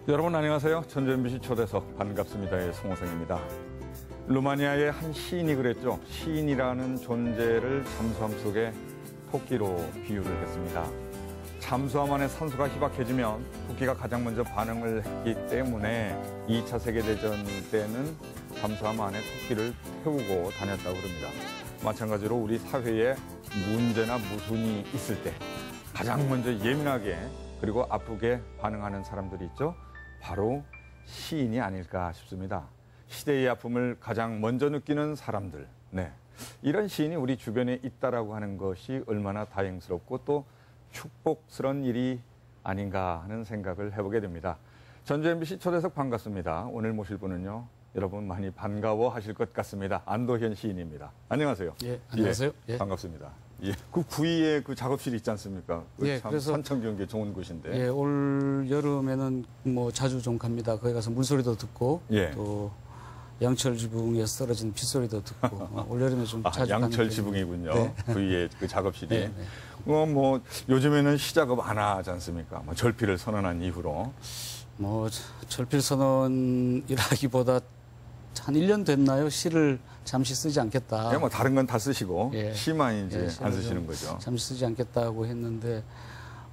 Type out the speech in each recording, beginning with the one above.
여러분 안녕하세요. 전주 MBC 초대석 반갑습니다의 송호성입니다. 루마니아의 한 시인이 그랬죠. 시인이라는 존재를 잠수함 속에 토끼로 비유를 했습니다. 잠수함 안에 산소가 희박해지면 토끼가 가장 먼저 반응을 했기 때문에 2차 세계대전 때는 잠수함 안에 토끼를 태우고 다녔다고 그럽니다. 마찬가지로 우리 사회에 문제나 무순이 있을 때 가장 먼저 예민하게 그리고 아프게 반응하는 사람들이 있죠. 바로 시인이 아닐까 싶습니다. 시대의 아픔을 가장 먼저 느끼는 사람들. 네, 이런 시인이 우리 주변에 있다라고 하는 것이 얼마나 다행스럽고 또 축복스러운 일이 아닌가 하는 생각을 해보게 됩니다. 전주 MBC 초대석 반갑습니다. 오늘 모실 분은요, 여러분 많이 반가워하실 것 같습니다. 안도현 시인입니다. 안녕하세요. 예, 안녕하세요. 예, 반갑습니다. 예, 그 구이에 그 작업실이 있지 않습니까? 예, 참 그래서 산청 경기에 좋은 곳인데. 예, 올 여름에는 뭐 자주 좀 갑니다. 거기 가서 물소리도 듣고 예. 또 양철 지붕에서 떨어지는 빗소리도 듣고 올 여름에 좀 자주 가는 양철 편입니다. 지붕이군요. 네. 구이에 그 작업실이. 네, 네. 뭐 요즘에는 시작업 안 하지 않습니까? 뭐 절필을 선언한 이후로. 뭐 절필 선언이라기보다 한 1년 됐나요? 시를 잠시 쓰지 않겠다. 예, 뭐 다른 건 다 쓰시고 예. 시만 이제 예, 안 쓰시는 거죠. 잠시 쓰지 않겠다고 했는데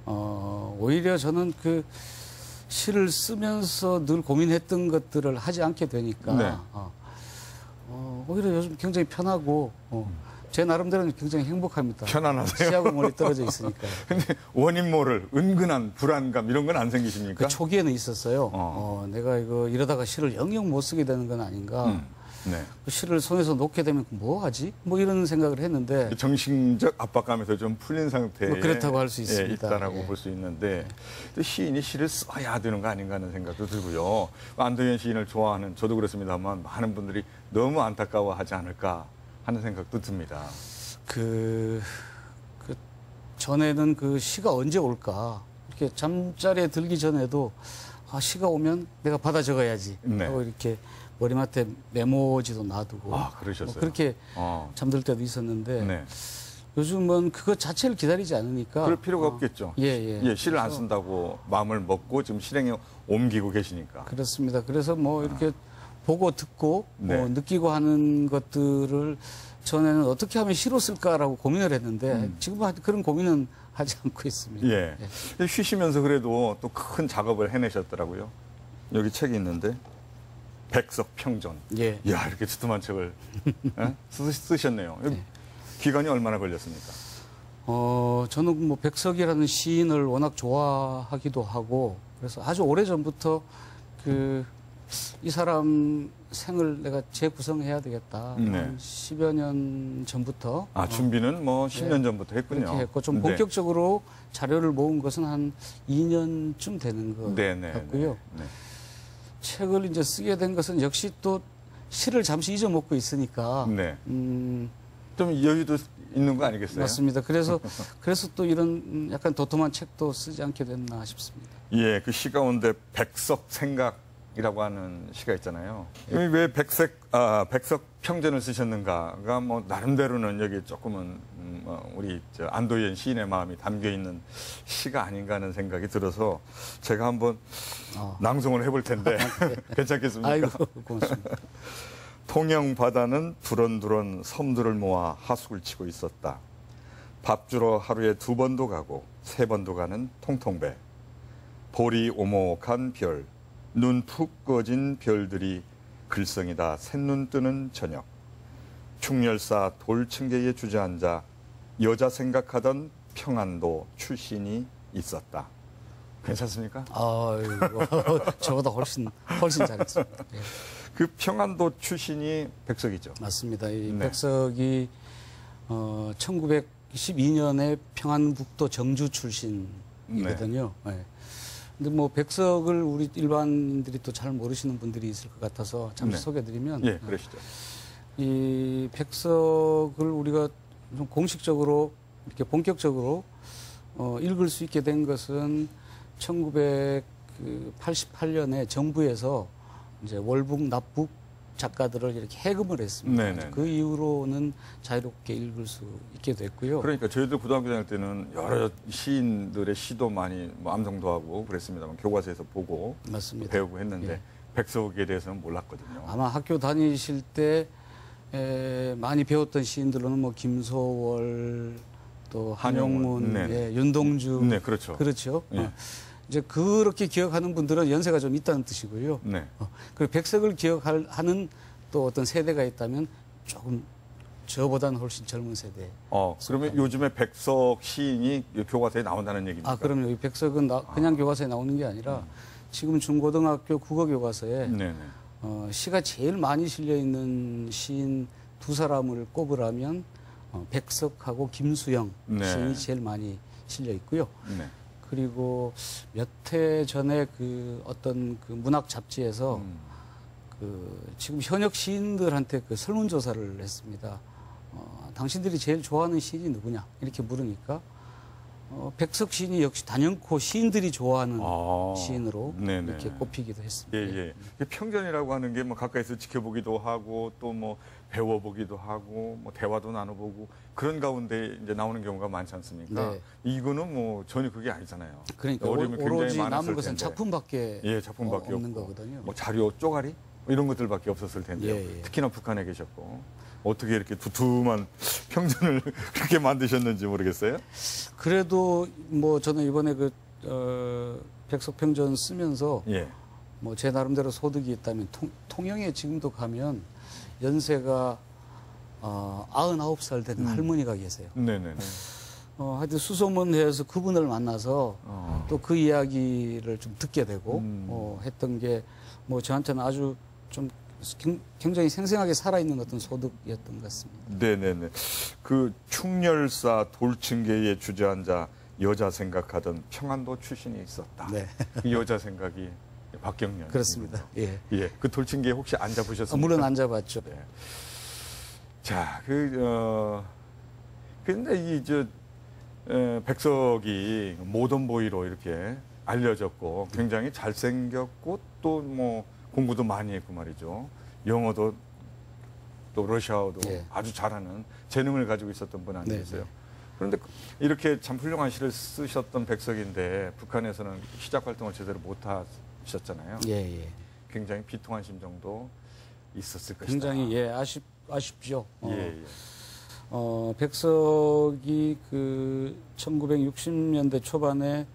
오히려 저는 그 시를 쓰면서 늘 고민했던 것들을 하지 않게 되니까 네. 오히려 요즘 굉장히 편하고 제 나름대로는 굉장히 행복합니다. 편안하세요? 시하고 멀리 떨어져 있으니까. 근데 원인 모를 은근한 불안감 이런 건 안 생기십니까? 그 초기에는 있었어요. 내가 이거 이러다가 시를 영영 못 쓰게 되는 건 아닌가. 네. 그 시를 손에서 놓게 되면 뭐 하지? 뭐 이런 생각을 했는데 정신적 압박감에서 좀 풀린 상태에 뭐 그렇다고 할 수 있습니다. 있다라고 예. 볼 수 있는데 또 시인이 시를 써야 되는 거 아닌가 하는 생각도 들고요. 안도현 시인을 좋아하는 저도 그렇습니다만 많은 분들이 너무 안타까워하지 않을까 하는 생각도 듭니다. 그 전에는 그 시가 언제 올까? 이렇게 잠자리에 들기 전에도 시가 오면 내가 받아 적어야지. 네. 하고 이렇게 머리맡에 메모지도 놔두고. 그러셨어요? 뭐 그렇게 잠들 때도 있었는데 네. 요즘은 그것 자체를 기다리지 않으니까. 그럴 필요가 없겠죠. 예. 시를 안 쓴다고 마음을 먹고 지금 실행에 옮기고 계시니까. 그렇습니다. 그래서 뭐 이렇게 보고 듣고 네. 느끼고 하는 것들을 전에는 어떻게 하면 시로 쓸까라고 고민을 했는데 지금은 그런 고민은 하지 않고 있습니다. 예. 쉬시면서 그래도 또 큰 작업을 해내셨더라고요. 여기 책이 있는데 백석 평전. 예. 이야, 이렇게 두툼한 책을 쓰셨네요. 예. 기간이 얼마나 걸렸습니까? 저는 뭐 백석이라는 시인을 워낙 좋아하기도 하고 그래서 아주 오래 전부터 이 사람 생을 내가 재구성해야 되겠다. 네. 한 10여 년 전부터. 준비는 뭐 10년 네. 전부터 했군요. 그렇게 했고 좀 본격적으로 자료를 모은 것은 한 2년쯤 되는 것 같고요. 네. 책을 이제 쓰게 된 것은 역시 또 시를 잠시 잊어먹고 있으니까. 네. 좀 여유도 있는 거 아니겠어요? 맞습니다. 그래서 또 이런 약간 도톰한 책도 쓰지 않게 됐나 싶습니다. 예, 그 시 가운데 백석 생각이라고 하는 시가 있잖아요. 왜 백석 평전을 쓰셨는가가 뭐 나름대로는 여기 조금은 우리 안도현 시인의 마음이 담겨 있는 시가 아닌가 하는 생각이 들어서 제가 한번 낭송을 해볼 텐데 괜찮겠습니까? 아이고, 고맙습니다. 통영 바다는 두런두런 섬들을 모아 하숙을 치고 있었다. 밥 주러 하루에 2번도 가고 3번도 가는 통통배. 볼이 오목한 별, 눈 푹 꺼진 별들이 글썽이다 샛눈 뜨는 저녁. 충렬사 돌층계에 주저앉아 여자 생각하던 평안도 출신이 있었다. 괜찮습니까? 아이고, 저보다 훨씬 잘했습니다. 예. 그 평안도 출신이 백석이죠. 맞습니다. 이 네. 백석이 1912년에 평안북도 정주 출신이거든요. 네. 근데 뭐 백석을 우리 일반인들이 또 잘 모르시는 분들이 있을 것 같아서 잠시 소개해드리면, 예, 그러시죠. 이 백석을 우리가 좀 공식적으로 이렇게 본격적으로 읽을 수 있게 된 것은 1988년에 정부에서 이제 월북 납북 작가들을 이렇게 해금을 했습니다. 네네. 그 이후로는 자유롭게 읽을 수 있게 됐고요. 그러니까 저희들 고등학교 다닐 때는 여러 시인들의 시도 많이 뭐 암송도 하고 그랬습니다만 교과서에서 보고 맞습니다. 배우고 했는데 예. 백석에 대해서는 몰랐거든요. 아마 학교 다니실 때 많이 배웠던 시인들로는 뭐 김소월, 또 한용문, 네네. 윤동주, 네, 그렇죠. 그렇죠. 예. 이제 그렇게 기억하는 분들은 연세가 좀 있다는 뜻이고요. 네. 그리고 백석을 기억하는 또 어떤 세대가 있다면 조금 저보다는 훨씬 젊은 세대. 그러면 요즘에 백석 시인이 교과서에 나온다는 얘기입니까? 그럼요. 이 백석은 그냥 교과서에 나오는 게 아니라 지금 중고등학교 국어 교과서에 네네. 시가 제일 많이 실려 있는 시인 두 사람을 꼽으라면 백석하고 김수영 네. 시인이 제일 많이 실려 있고요. 네. 그리고 몇 해 전에 그 어떤 그 문학 잡지에서 그 지금 현역 시인들한테 그 설문조사를 했습니다. 당신들이 제일 좋아하는 시인이 누구냐 이렇게 물으니까 백석 시인이 역시 단연코 시인들이 좋아하는 시인으로 네네. 이렇게 꼽히기도 했습니다. 예. 편견이라고 하는 게 뭐 가까이서 지켜보기도 하고 또 뭐 배워보기도 하고 뭐 대화도 나눠보고 그런 가운데 이제 나오는 경우가 많지 않습니까? 네. 이거는 뭐 전혀 그게 아니잖아요. 그러니까 어려움이 굉장히 오로지 많았을 남은 것은 텐데. 작품밖에, 작품밖에 없는 없고. 거거든요. 뭐 자료 쪼가리 뭐 이런 것들밖에 없었을 텐데요. 예. 특히나 북한에 계셨고 어떻게 이렇게 두툼한 평전을 그렇게 만드셨는지 모르겠어요. 그래도 뭐 저는 이번에 그 백석평전 쓰면서 예. 뭐 제 나름대로 소득이 있다면 통영에 지금도 가면 연세가 99살 된 할머니가 계세요. 네네. 하여튼 수소문회에서 그분을 만나서 또 그 이야기를 좀 듣게 되고 했던 게 뭐 저한테는 아주 좀 굉장히 생생하게 살아있는 어떤 소득이었던 것 같습니다. 네네네. 그 충렬사 돌층계에 주저앉아 여자 생각하던 평안도 출신이 있었다. 네. 그 여자 생각이 박경련. 그렇습니다. 예. 예. 그 돌층계에 혹시 앉아보셨습니까? 물론 앉아봤죠. 네. 자, 근데 백석이 모던보이로 이렇게 알려졌고 굉장히 잘생겼고 또 뭐 공부도 많이 했고 말이죠. 영어도 또 러시아어도 예. 아주 잘하는 재능을 가지고 있었던 분 아니겠어요? 네. 그런데 이렇게 참 훌륭한 시를 쓰셨던 백석인데 북한에서는 시작 활동을 제대로 못 하셨잖아요. 예. 굉장히 비통한 심정도 있었을 것이다. 굉장히 아쉽죠. 예. 백석이 그 1960년대 초반에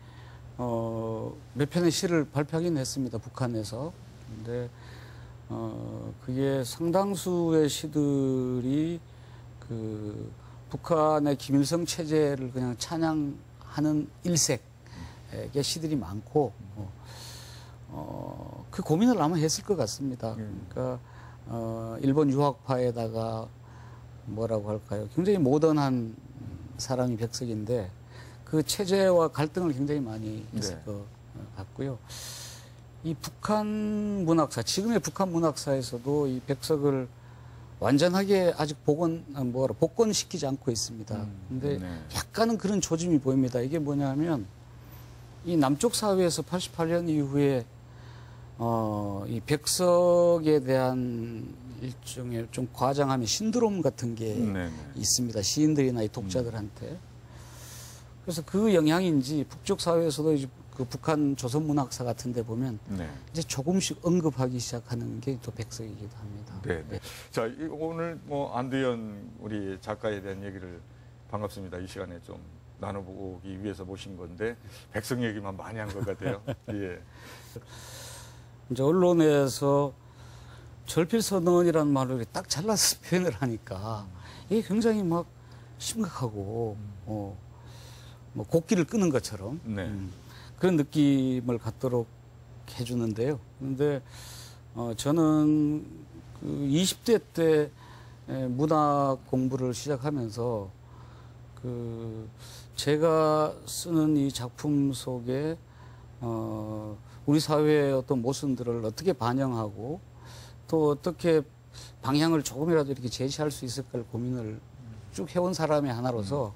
몇 편의 시를 발표하긴 했습니다. 북한에서. 근데 그게 상당수의 시들이 그 북한의 김일성 체제를 그냥 찬양하는 일색의 시들이 많고 그 고민을 아마 했을 것 같습니다. 그러니까 일본 유학파에다가 뭐라고 할까요? 굉장히 모던한 사람이 백석인데 그 체제와 갈등을 굉장히 많이 했을 것 같고요. 이 북한 문학사, 지금의 북한 문학사에서도 이 백석을 완전하게 아직 복권시키지 않고 있습니다. 근데 약간은 그런 조짐이 보입니다. 이게 뭐냐면 이 남쪽 사회에서 88년 이후에 이 백석에 대한 일종의 좀 과장하면 신드롬 같은 게 있습니다. 시인들이나 이 독자들한테. 그래서 그 영향인지 북쪽 사회에서도 이제 그 북한 조선문학사 같은 데 보면 이제 조금씩 언급하기 시작하는 게 또 백석이기도 합니다. 네. 자, 오늘 뭐 안두현 우리 작가에 대한 얘기를 반갑습니다. 이 시간에 좀 나눠보기 위해서 모신 건데 백석 얘기만 많이 한 것 같아요. 예. 이제 언론에서 절필선언이라는 말을 딱 잘라서 표현을 하니까 이게 굉장히 막 심각하고 뭐 곡기를 끄는 것처럼 그런 느낌을 갖도록 해주는데요. 그런데 저는 그 20대 때 문학 공부를 시작하면서 그 제가 쓰는 이 작품 속에 우리 사회의 어떤 모순들을 어떻게 반영하고 또 어떻게 방향을 조금이라도 이렇게 제시할 수 있을까를 고민을 쭉 해온 사람의 하나로서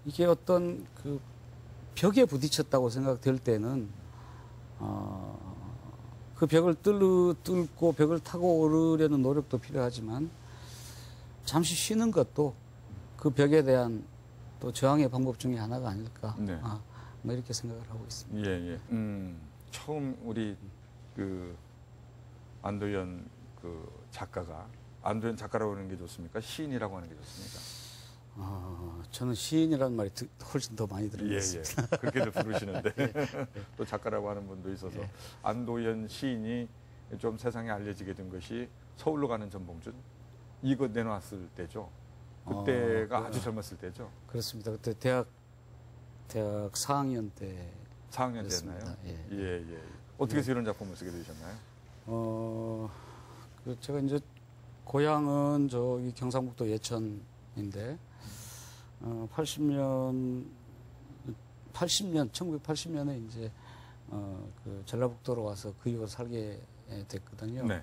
이게 어떤 그 벽에 부딪혔다고 생각될 때는 그 벽을 뚫고 벽을 타고 오르려는 노력도 필요하지만 잠시 쉬는 것도 그 벽에 대한 또 저항의 방법 중에 하나가 아닐까. 네. 뭐 이렇게 생각을 하고 있습니다. 예, 예. 처음 우리 그 안도현 그 작가가 안도현 작가라고 하는 게 좋습니까? 시인이라고 하는 게 좋습니까? 저는 시인이라는 말이 훨씬 더 많이 들은 것 예, 같습니다. 예. 그렇게들 부르시는데 또 작가라고 하는 분도 있어서 안도현 시인이 좀 세상에 알려지게 된 것이 서울로 가는 전봉준 이거 내놨을 때죠. 그때가 아주 젊었을 때죠. 그렇습니다. 그때 대학 4학년 때 4학년 됐나요? 예. 예, 예. 어떻게 해서 이런 작품을 쓰게 되셨나요? 제가 이제 고향은 저기 경상북도 예천인데 1980년에 이제 그 전라북도로 와서 그 이후로 살게 됐거든요. 네.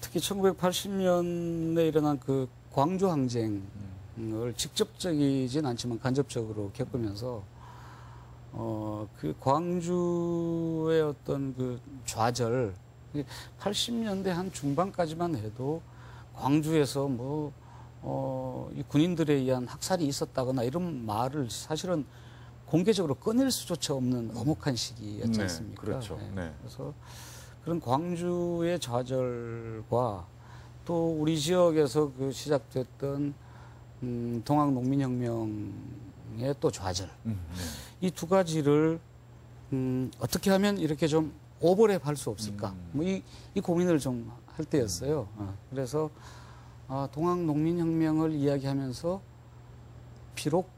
특히 1980년에 일어난 그 광주 항쟁을 직접적이진 않지만 간접적으로 겪으면서 그 광주의 어떤 그 좌절, 80년대 한 중반까지만 해도 광주에서 이 군인들에 의한 학살이 있었다거나 이런 말을 사실은 공개적으로 꺼낼 수조차 없는 엄혹한 시기였지 않습니까? 네, 그렇죠. 네. 그래서 그런 광주의 좌절과 또 우리 지역에서 그 시작됐던 동학농민혁명의 또 좌절, 이 두 가지를 어떻게 하면 이렇게 좀 오버랩 할 수 없을까? 이 고민을 좀 할 때였어요. 그래서 동학농민혁명을 이야기하면서 비록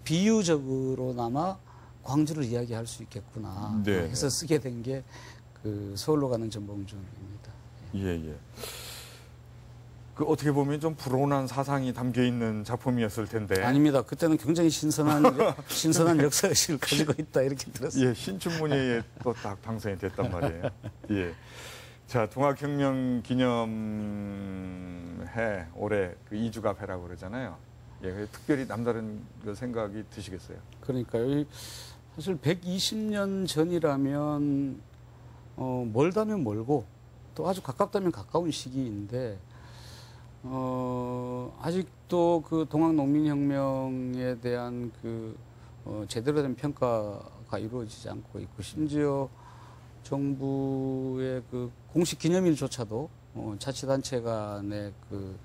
비유적으로나마 광주를 이야기할 수 있겠구나 네. 해서 쓰게 된 게 그 서울로 가는 전봉준입니다. 예, 예. 그 어떻게 보면 좀 불온한 사상이 담겨 있는 작품이었을 텐데. 아닙니다. 그때는 굉장히 신선한 역사의식을 가지고 있다 이렇게 들었어요. 예, 신춘문예에 또 딱 당선이 됐단 말이에요. 예. 자, 동학혁명 기념해 올해 그 2주가 배라고 그러잖아요. 예, 특별히 남다른 그 생각이 드시겠어요? 그러니까요. 사실 120년 전이라면 멀다면 멀고 또 아주 가깝다면 가까운 시기인데 아직도 그 동학농민혁명에 대한 그 제대로 된 평가가 이루어지지 않고 있고 심지어 정부의 그 공식 기념일조차도 자치단체 간의 그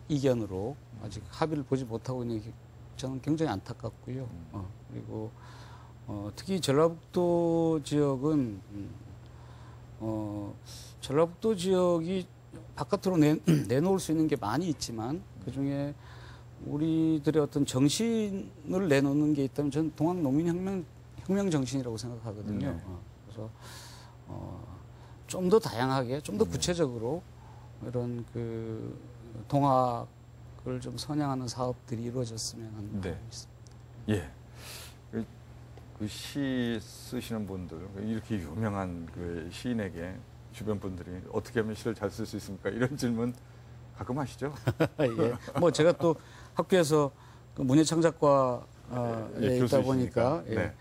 이견으로 아직 합의를 보지 못하고 있는 게 저는 굉장히 안타깝고요. 그리고 특히 전라북도 지역은 전라북도 지역이 바깥으로 내놓을 수 있는 게 많이 있지만 그중에 우리들의 어떤 정신을 내놓는 게 있다면 저는 동학농민혁명 정신이라고 생각하거든요. 그래서 좀 더 다양하게, 좀 더 구체적으로 이런 그 동학을 좀 선양하는 사업들이 이루어졌으면 하는 바람이 있습니다. 예. 그 시 쓰시는 분들, 이렇게 유명한 그 시인에게 주변 분들이 어떻게 하면 시를 잘 쓸 수 있습니까? 이런 질문 가끔 하시죠? 예. 뭐 제가 또 학교에서 그 문예창작과에 있다 보니까 예.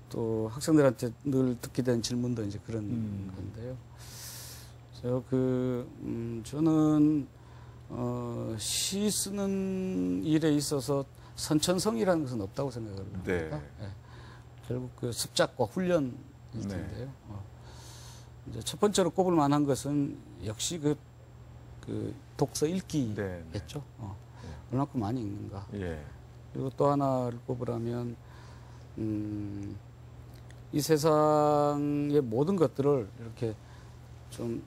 또 학생들한테 늘 듣게 된 질문도 이제 그런 건데요. 그래서 저는 시 쓰는 일에 있어서 선천성이라는 것은 없다고 생각을 합니다. 네. 예. 결국 그 습작과 훈련일 텐데요. 이제 첫 번째로 꼽을 만한 것은 역시 그 독서 읽기겠죠. 얼마큼 많이 읽는가. 예. 그리고 또 하나를 꼽으라면 이 세상의 모든 것들을 이렇게 좀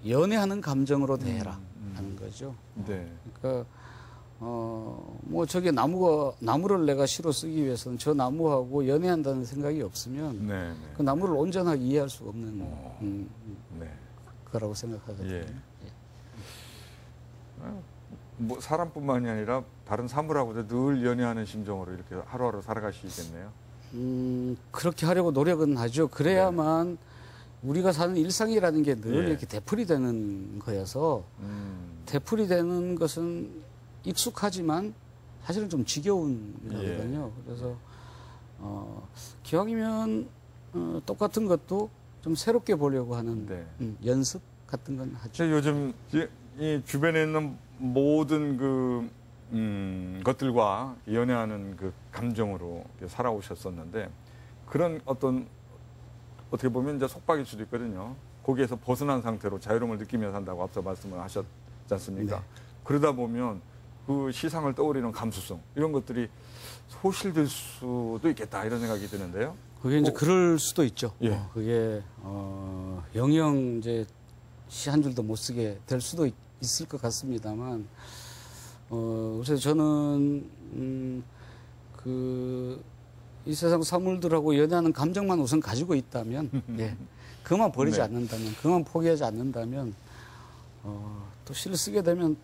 연애하는 감정으로 대해라 하는 거죠. 네. 그러니까 뭐 저게 나무를 내가 시로 쓰기 위해서는 저 나무하고 연애한다는 생각이 없으면 그 나무를 온전하게 이해할 수가 없는 거라고 생각하거든요. 예. 뭐 사람뿐만이 아니라 다른 사물하고도 늘 연애하는 심정으로 이렇게 하루하루 살아가시겠네요. 그렇게 하려고 노력은 하죠. 그래야만 우리가 사는 일상이라는 게 늘 이렇게 되풀이되는 거여서 되풀이되는 것은 익숙하지만 사실은 좀 지겨운 거거든요. 그래서 기왕이면 똑같은 것도 좀 새롭게 보려고 하는 네. 연습 같은 건 하죠. 저 요즘 이 주변에 있는 모든 그 것들과 연애하는 그 감정으로 살아오셨었는데 그런 어떻게 보면 이제 속박일 수도 있거든요. 거기에서 벗어난 상태로 자유로움을 느끼며 산다고 앞서 말씀을 하셨지 않습니까? 네. 그러다 보면 그 시상을 떠올리는 감수성 이런 것들이 소실될 수도 있겠다 이런 생각이 드는데요. 그게 이제 그럴 수도 있죠. 예. 그게 영영 이제 시 한 줄도 못 쓰게 될 수도 있을 것 같습니다만, 그래서 저는 이 세상 사물들하고 연애하는 감정만 우선 가지고 있다면, 예, 그만 버리지 네. 않는다면, 그만 포기하지 않는다면, 또 시를 쓰게 되면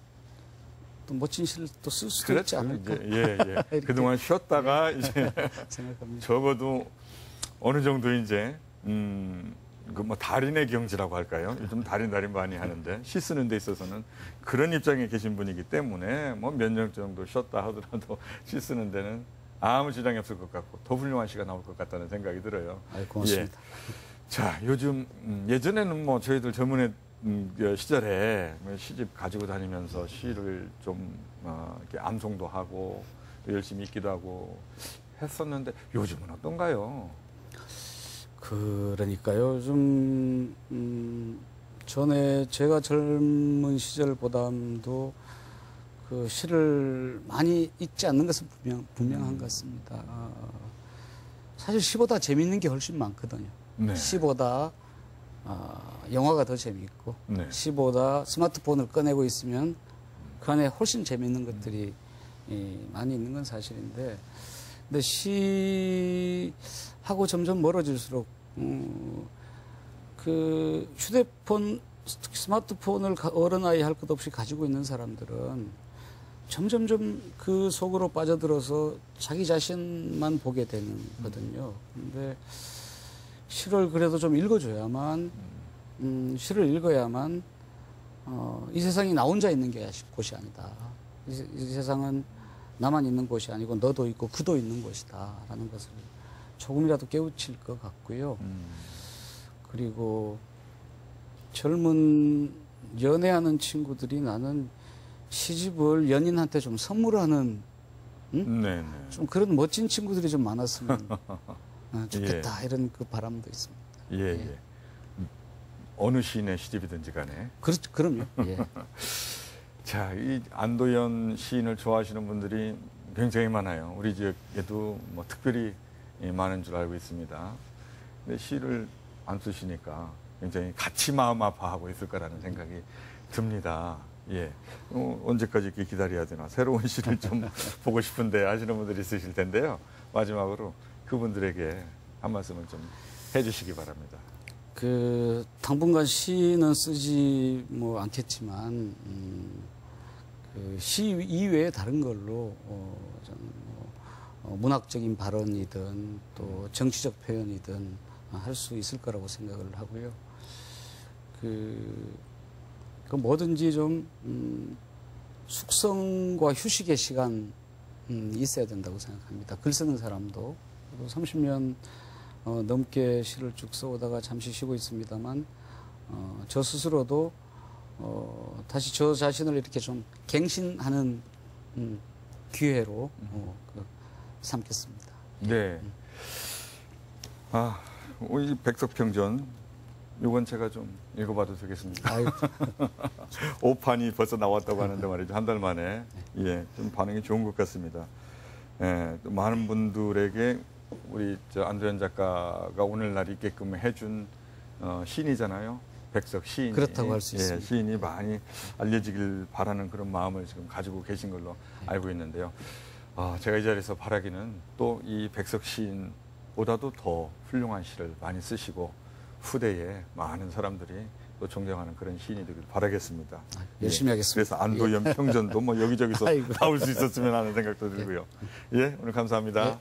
또 멋진 시를 또 쓸 수도 있지 않을까 예. 그동안 쉬었다가 이제 생각합니다. 적어도 어느 정도 이제 그 뭐 달인의 경지라고 할까요? 요즘 달인 많이 하는데 시 쓰는 데 있어서는 그런 입장에 계신 분이기 때문에 뭐 몇 년 정도 쉬었다 하더라도 시 쓰는 데는 아무 지장이 없을 것 같고 더 훌륭한 시가 나올 것 같다는 생각이 들어요. 고맙습니다. 예. 자, 요즘 예전에는 뭐 저희들 젊은 시절에 시집 가지고 다니면서 시를 좀 이렇게 암송도 하고 또 열심히 읽기도 하고 했었는데 요즘은 어떤가요? 그러니까요. 좀 전에 제가 젊은 시절보다도 그 시를 많이 읽지 않는 것은 분명한 것 같습니다. 사실 시보다 재미있는 게 훨씬 많거든요. 네. 시보다 영화가 더 재미있고 네. 시보다 스마트폰을 꺼내고 있으면 그 안에 훨씬 재미있는 것들이 많이 있는 건 사실인데, 근데 시하고 점점 멀어질수록 그 휴대폰, 스마트폰을 어른아이 할 것 없이 가지고 있는 사람들은 점점점 그 속으로 빠져들어서 자기 자신만 보게 되는 거거든요. 근데 시를 그래도 좀 읽어줘야만, 시를 읽어야만 이 세상이 나 혼자 있는 곳이 아니다. 이 세상은 나만 있는 곳이 아니고 너도 있고 그도 있는 곳이다 라는 것을 조금이라도 깨우칠 것 같고요. 그리고 젊은 연애하는 친구들이 나는 시집을 연인한테 좀 선물하는 네. 좀 그런 멋진 친구들이 좀 많았으면 좋겠다 이런 그 바람도 있습니다. 예. 어느 시인의 시집이든지 간에. 그럼요. 예. 자, 이 안도현 시인을 좋아하시는 분들이 굉장히 많아요. 우리 지역에도 뭐 특별히 많은 줄 알고 있습니다. 근데 시를 안 쓰시니까 굉장히 같이 마음 아파하고 있을 거라는 생각이 듭니다. 예. 언제까지 이렇게 기다려야 되나. 새로운 시를 좀 보고 싶은데 하시는 분들이 있으실 텐데요. 마지막으로 그분들에게 한 말씀을 좀 해주시기 바랍니다. 당분간 시는 쓰지 않겠지만, 시 이외에 다른 걸로, 문학적인 발언이든 또 정치적 표현이든 할 수 있을 거라고 생각을 하고요. 그 뭐든지 좀, 숙성과 휴식의 시간, 있어야 된다고 생각합니다. 글 쓰는 사람도 30년 넘게 시를 쭉 써오다가 잠시 쉬고 있습니다만, 저 스스로도 다시 저 자신을 이렇게 좀 갱신하는 기회로 삼겠습니다. 네. 이 백석평전, 이건 제가 좀 읽어봐도 되겠습니까? 오판이 벌써 나왔다고 하는데 말이죠. 한 달 만에. 예, 좀 반응이 좋은 것 같습니다. 예, 또 많은 분들에게 우리 안도현 작가가 오늘날 있게끔 해준 시인이잖아요. 백석 시인이. 그렇다고 할 수 있습니다. 시인이 많이 알려지길 바라는 그런 마음을 지금 가지고 계신 걸로 알고 있는데요. 제가 이 자리에서 바라기는 또 이 백석 시인보다도 더 훌륭한 시를 많이 쓰시고 후대에 많은 사람들이 또 존경하는 그런 시인이 되길 바라겠습니다. 열심히 하겠습니다. 그래서 안도현 평전도 뭐 여기저기서 나올 수 있었으면 하는 생각도 들고요. 예, 오늘 감사합니다.